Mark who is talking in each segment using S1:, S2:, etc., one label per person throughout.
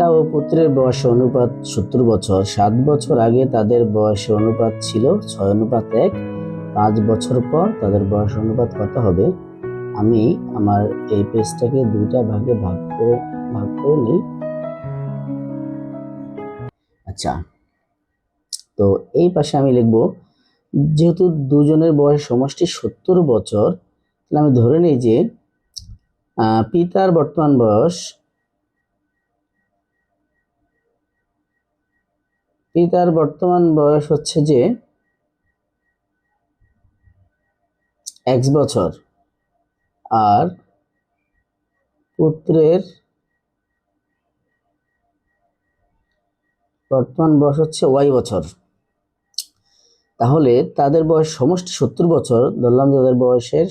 S1: পিতা ও পুত্রের বয়সের অনুপাত 70 বছর। 7 বছর আগে তাদের বয়সের অনুপাত ছিল 6:1। 5 বছর পর তাদের বয়সের অনুপাত কত হবে? আমি আমার এই পেজটাকে দুইটা ভাগে ভাগ করে নিই। আচ্ছা, তো এই পাশে আমি লিখব, যেহেতু দুজনের বয়স সমষ্টি 70 বছর, তাহলে আমি ধরে নিই যে পিতার বর্তমান বয়স হচ্ছে যে x বছর, আর পুত্রের বর্তমান বয়স হচ্ছে y বছর। তাহলে তাদের বয়স সমষ্টি 70 বছর, ধরলাম তাদের বয়সের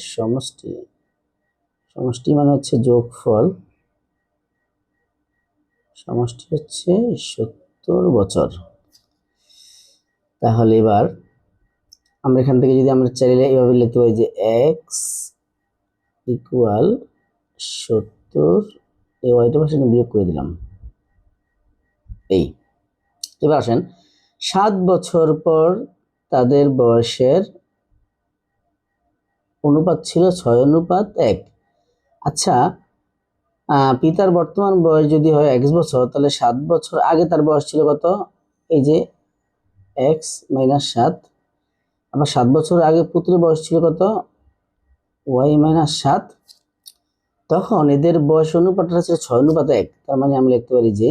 S1: সমষ্টি মানে হচ্ছে যোগফল, সমষ্টি হচ্ছে 70 বছর। তাহলে এবার আমরা এখান থেকে যদি আমরা চাইলে এইভাবে লিখতে পারি যে x = 70, এই ওয়াইটা পাশে বিয়োগ করে দিলাম। এই এবার আসেন, 7 বছর পর তাদের বয়সের অনুপাত ছিল 6:1। আচ্ছা, পিতার বর্তমান বয়স যদি হয় x বছর, তাহলে 7 বছর আগে তার বয়স ছিল কত? এই যে x - 7। আবার 7 বছর আগে পুত্রের বয়স ছিল কত? y - 7। তখন এদের বয়স অনুপাতটা হচ্ছে 6:1। তার মানে আমি লিখতে পারি যে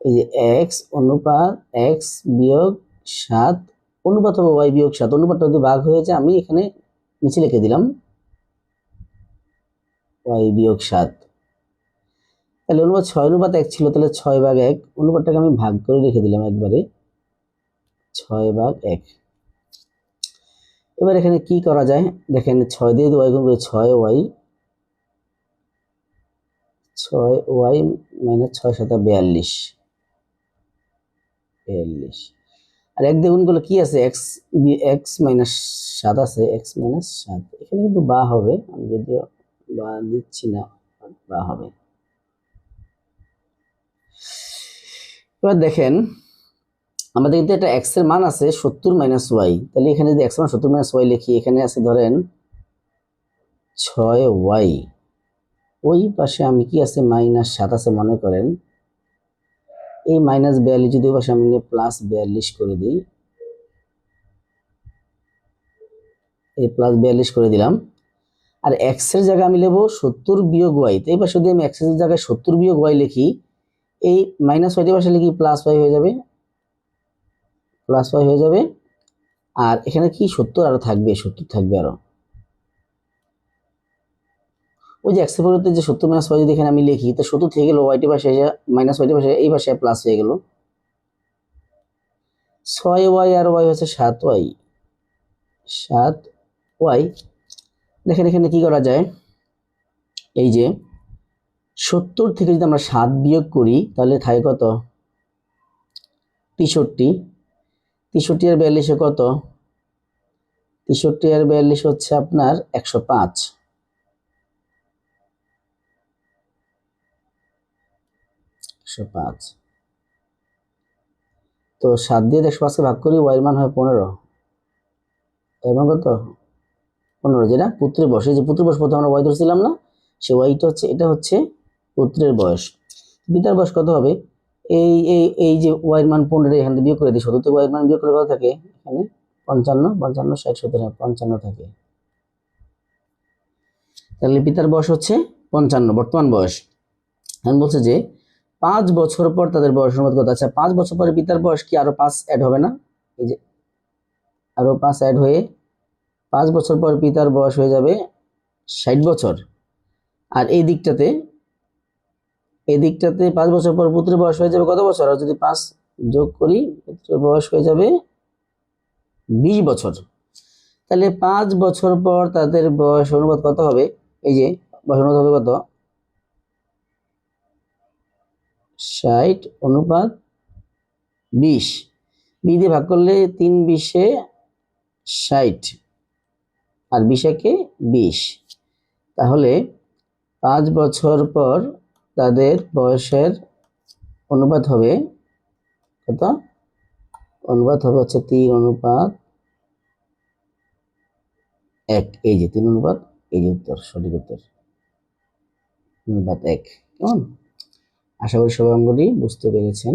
S1: এই যে x অনুপাত x বিয়োগ 7 অনুপাত হবে y বিয়োগ 7। অনুপাতটা যদি ভাগ হয়ে যায়, আমি এখানে নিচে লিখে দিলাম y বিয়োগ 7। তাহলে অনুপাত 6:1 ছিল, তাহলে 6/1 অনুপাতটাকে আমি ভাগ করে রেখে দিলাম একবারে, 6/1। এবার এখানে কি করা যায় দেখেন, 6 দিয়ে y গুণ করে 6y - 6 7 42। আর 1 দিয়ে গুণ করলে কি আছে? x - 7 আছে, x - 7। এখানে কিন্তু বা হবে, আমি যদিও বা দিচ্ছি না, বা হবে। এবার দেখেন, আমাদের কিন্তু একটা x এর মান আছে 70 - y। তাহলে এখানে যদি x এর মান 70 - y লিখি, এখানে আছে ধরেন 6y, ওই পাশে আমি কি আছে -7 আছে মনে করেন। এই -42 যদি ওই পাশে আমি নিয়ে +42 করে দিই, এই +42 করে দিলাম। আর x এর জায়গায় আমি নেব 70 বিয়োগ y। তো এই পাশে যদি আমি x এর জায়গায় 70 বিয়োগ y লিখি, এই -y পাশে লিখি +y হয়ে যাবে, +y হয়ে যাবে। আর এখানে কি 70 আরো থাকবে, 70 থাকবে আরো। ওই যে x এর পরিবর্তে যে 70 - y যদি এখানে আমি লিখি, তো 70 থেকে গেল, y পাশে এসে -y পাশে এই পাশে প্লাস হয়ে গেল। 6y আর y হচ্ছে 7y, 7y। দেখেন এখানে কি করা যায়, এই যে 70 থেকে যদি আমরা 7 বিয়োগ করি, তাহলে থাকে কত? 63। 63 আর 42 কত? 63 আর 42 হচ্ছে আপনার 105। 105। তো 7 দিয়ে 105কে ভাগ করি, y এর মান হয় 15। এর মান কত? 15, যেটা পুত্রের বয়স। এই যে পুত্রের বয়স প্রথমে আমরা y ধরছিলাম না, সে ওয়াইটা হচ্ছে, এটা হচ্ছে পুত্রের বয়স। পিতার বয়স কত হবে? এই এই এই যে y এর মান 15, এখান থেকে বিয়োগ করে দিই। 70 থেকে y এর মান বিয়োগ করে কত থাকে? এখানে 55, 55, 60, 70, 55 থাকে। তাহলে পিতার বয়স হচ্ছে 55, বর্তমান বয়স। এখন বলছে যে 5 বছর পর তাদের বয়স অনুপাত কত? আচ্ছা, 5 বছর পরে পিতার বয়স কি আরো 5 অ্যাড হবে না? এই যে আরো 5 অ্যাড হয়ে 5 বছর পর পিতার বয়স হয়ে যাবে 60 বছর। আর এই দিকটাতে 5 বছর পর পুত্রের বয়স হয়ে যাবে কত বছর? আর যদি 5 যোগ করি, পুত্রের বয়স হয়ে যাবে 20 বছর। তাহলে 5 বছর পর তাদের বয়স অনুপাত কত হবে? এই যে বয়স অনুপাত হবে কত? 60 অনুপাত 20। 20 দিয়ে ভাগ করলে 3 20-এ 60 আর 20 একে 20। তাহলে 5 বছর পর তাদের বয়সের অনুপাত হবে কত? অনুপাত হবে হচ্ছে 3:1। এই যে 3:, এই যে উত্তর, সঠিক উত্তর 3:1। কেমন? আশা করি সবাই অঙ্কটি বুঝতে পেরেছেন।